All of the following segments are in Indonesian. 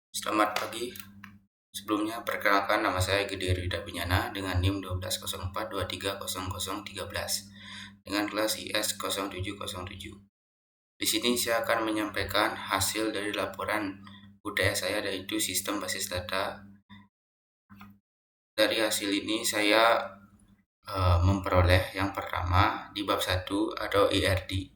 Selamat pagi. Sebelumnya perkenalkan, nama saya Gede Rida Pinyana dengan NIM 1204230013 dengan kelas IS 0707. Di sini saya akan menyampaikan hasil dari laporan UTS saya, yaitu sistem basis data. Dari hasil ini saya memperoleh yang pertama di bab 1 atau ERD.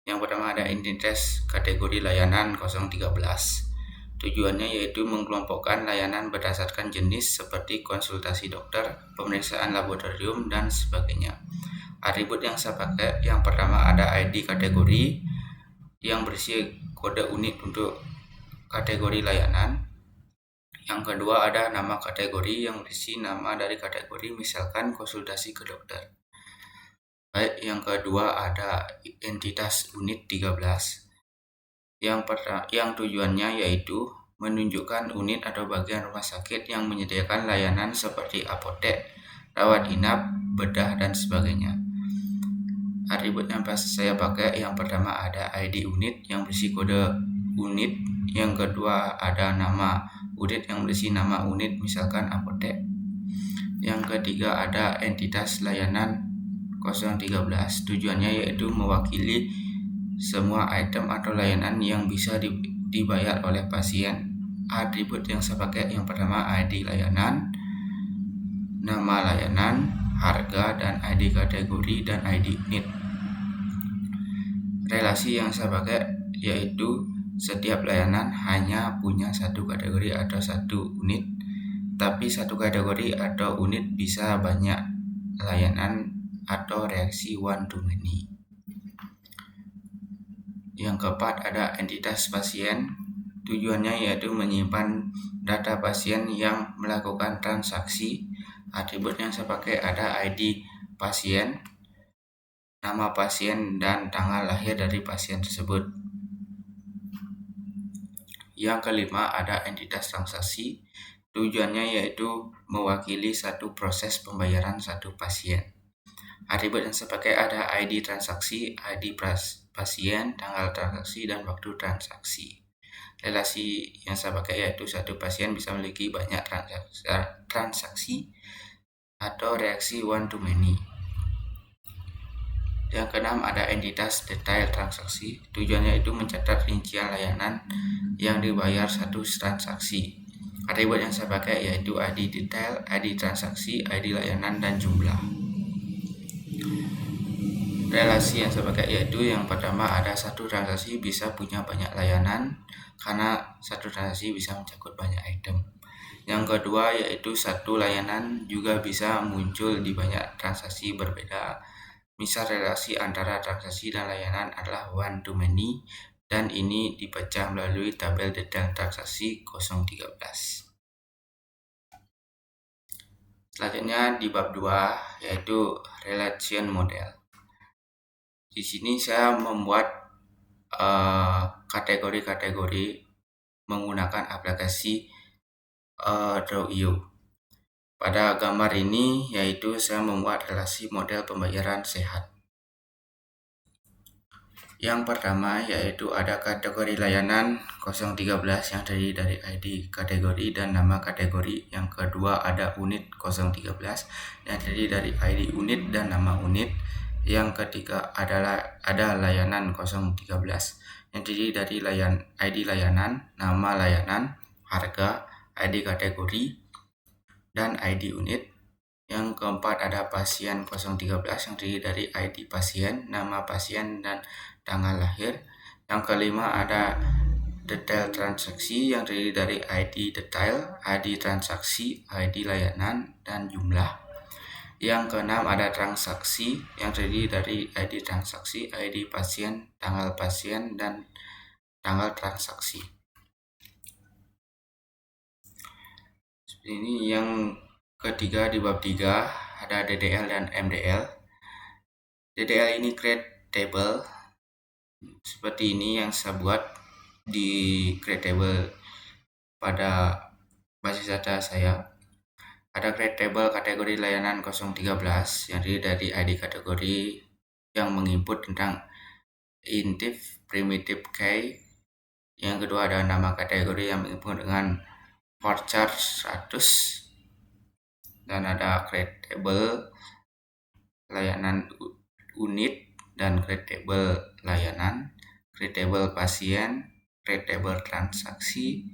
Yang pertama ada identitas kategori layanan 013. Tujuannya yaitu mengelompokkan layanan berdasarkan jenis seperti konsultasi dokter, pemeriksaan laboratorium, dan sebagainya. Atribut yang saya pakai, yang pertama ada ID kategori yang berisi kode unit untuk kategori layanan. Yang kedua ada nama kategori yang berisi nama dari kategori, misalkan konsultasi ke dokter. Baik, yang kedua ada entitas unit 13. Yang tujuannya yaitu menunjukkan unit atau bagian rumah sakit yang menyediakan layanan seperti apotek, rawat inap, bedah, dan sebagainya. Atribut yang saya pakai, yang pertama ada ID unit yang berisi kode unit, yang kedua ada nama unit yang berisi nama unit, misalkan apotek. Yang ketiga ada entitas layanan 013. Tujuannya yaitu mewakili semua item atau layanan yang bisa dibayar oleh pasien. Atribut yang saya pakai, yang pertama ID layanan, nama layanan, harga, dan ID kategori, dan ID unit. Relasi yang saya pakai yaitu setiap layanan hanya punya satu kategori atau satu unit, tapi satu kategori atau unit bisa banyak layanan atau reaksi one to many. Yang keempat ada entitas pasien. Tujuannya yaitu menyimpan data pasien yang melakukan transaksi. Atribut yang saya pakai ada ID pasien, nama pasien, dan tanggal lahir dari pasien tersebut. Yang kelima ada entitas transaksi. Tujuannya yaitu mewakili satu proses pembayaran satu pasien. Atribut yang saya pakai ada ID transaksi, ID pasien, tanggal transaksi, dan waktu transaksi. Relasi yang saya pakai yaitu satu pasien bisa memiliki banyak transaksi atau reaksi one to many. Yang keenam ada entitas detail transaksi. Tujuannya itu mencatat rincian layanan yang dibayar satu transaksi. Atribut yang saya pakai yaitu ID detail, ID transaksi, ID layanan, dan jumlah. Relasi yang saya pakai yaitu yang pertama ada satu transaksi bisa punya banyak layanan karena satu transaksi bisa mencakup banyak item. Yang kedua yaitu satu layanan juga bisa muncul di banyak transaksi berbeda. Misal relasi antara transaksi dan layanan adalah one to many, dan ini dipecah melalui tabel detail transaksi 013. Selanjutnya di bab 2 yaitu relation model. Di sini saya membuat kategori-kategori menggunakan aplikasi Draw.io. Pada gambar ini yaitu saya membuat relasi model pembayaran sehat. Yang pertama yaitu ada kategori layanan 013 yang terdiri dari ID kategori dan nama kategori. Yang kedua ada unit 013 yang terdiri dari ID unit dan nama unit. Yang ketiga adalah ada layanan 013 yang terdiri dari ID layanan, nama layanan, harga, ID kategori, dan ID unit. Yang keempat ada pasien 013 yang terdiri dari ID pasien, nama pasien, dan tanggal lahir. Yang kelima ada detail transaksi yang terdiri dari ID detail, ID transaksi, ID layanan, dan jumlah. Yang keenam ada transaksi yang terdiri dari ID transaksi, ID pasien, tanggal pasien, dan tanggal transaksi. Seperti ini. Yang ketiga di bab 3 ada DDL dan MDL. DDL ini create table seperti ini yang saya buat di create table pada basis data saya. Ada create table kategori layanan 013 yang terdiri dari ID kategori yang menginput tentang intif primitive key Yang kedua ada nama kategori yang mengikuti dengan varchar 100, dan ada create table layanan unit dan create table layanan, create table pasien, create table transaksi,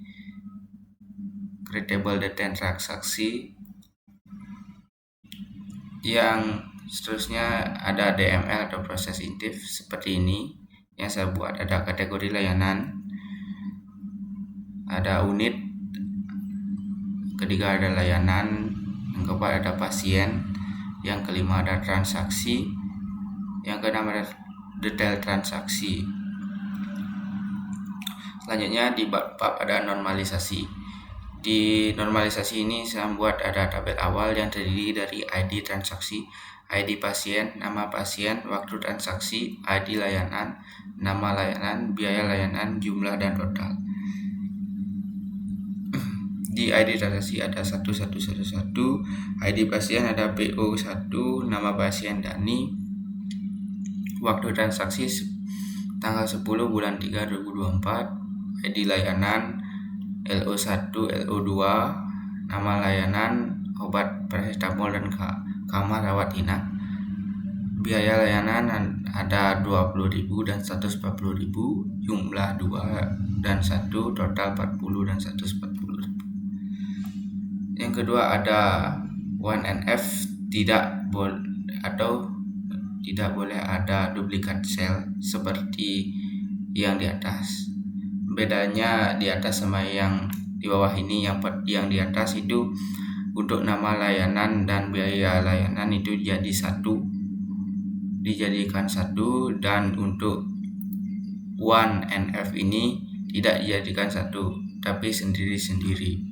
create table detail transaksi. Yang seterusnya ada DML atau proses intif seperti ini yang saya buat. Ada kategori layanan, ada unit, ketiga ada layanan, yang keempat ada pasien, yang kelima ada transaksi, yang keenam ada detail transaksi. Selanjutnya di bab ada normalisasi. Di normalisasi ini saya membuat ada tabel awal yang terdiri dari ID transaksi, ID pasien, nama pasien, waktu transaksi, ID layanan, nama layanan, biaya layanan, jumlah dan total. Di ID transaksi ada 1111, ID pasien ada PO1, nama pasien Dani, waktu transaksi tanggal 10 bulan 3 2024, ID layanan LO1, LO2, nama layanan obat paracetamol dan kamar rawat inap. Biaya layanan ada 20.000 dan 140.000, jumlah 2 dan 1, total 40 dan 140.000. Yang kedua ada 1NF, tidak boleh ada duplikat sel seperti yang di atas. Bedanya di atas sama yang di bawah ini, yang di atas itu untuk nama layanan dan biaya layanan itu dijadikan satu, dan untuk 1NF ini tidak dijadikan satu tapi sendiri-sendiri.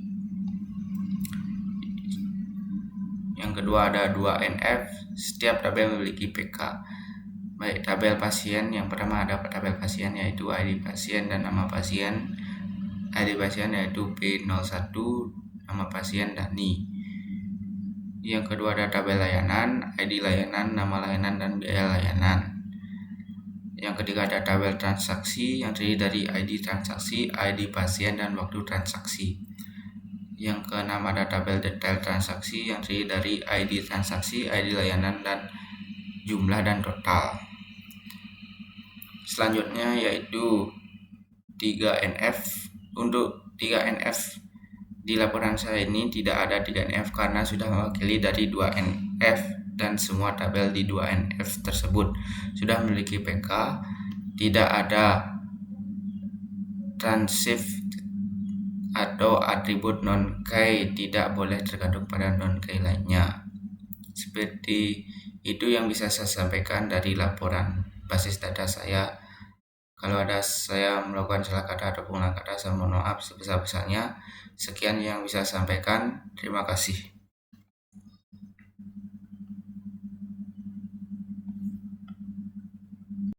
Yang kedua ada 2NF, setiap tabel memiliki PK. Baik, tabel pasien yang pertama ada tabel pasien yaitu ID pasien dan nama pasien. ID pasien yaitu P01, nama pasien Dani. Yang kedua ada tabel layanan, ID layanan, nama layanan dan biaya layanan. Yang ketiga ada tabel transaksi yang terdiri dari ID transaksi, ID pasien dan waktu transaksi. Yang keenam ada tabel detail transaksi yang terdiri dari ID transaksi, ID layanan dan jumlah dan total. Selanjutnya yaitu 3NF. Untuk 3NF di laporan saya ini tidak ada 3NF karena sudah mewakili dari 2NF dan semua tabel di 2NF tersebut sudah memiliki PK. Tidak ada transif atau atribut non-key, tidak boleh tergantung pada non-key lainnya. Seperti itu yang bisa saya sampaikan dari laporan basis data saya. Kalau ada saya melakukan salah kata atau pengulangan kata, saya mohon maaf sebesar-besarnya. Sekian yang bisa saya sampaikan. Terima kasih.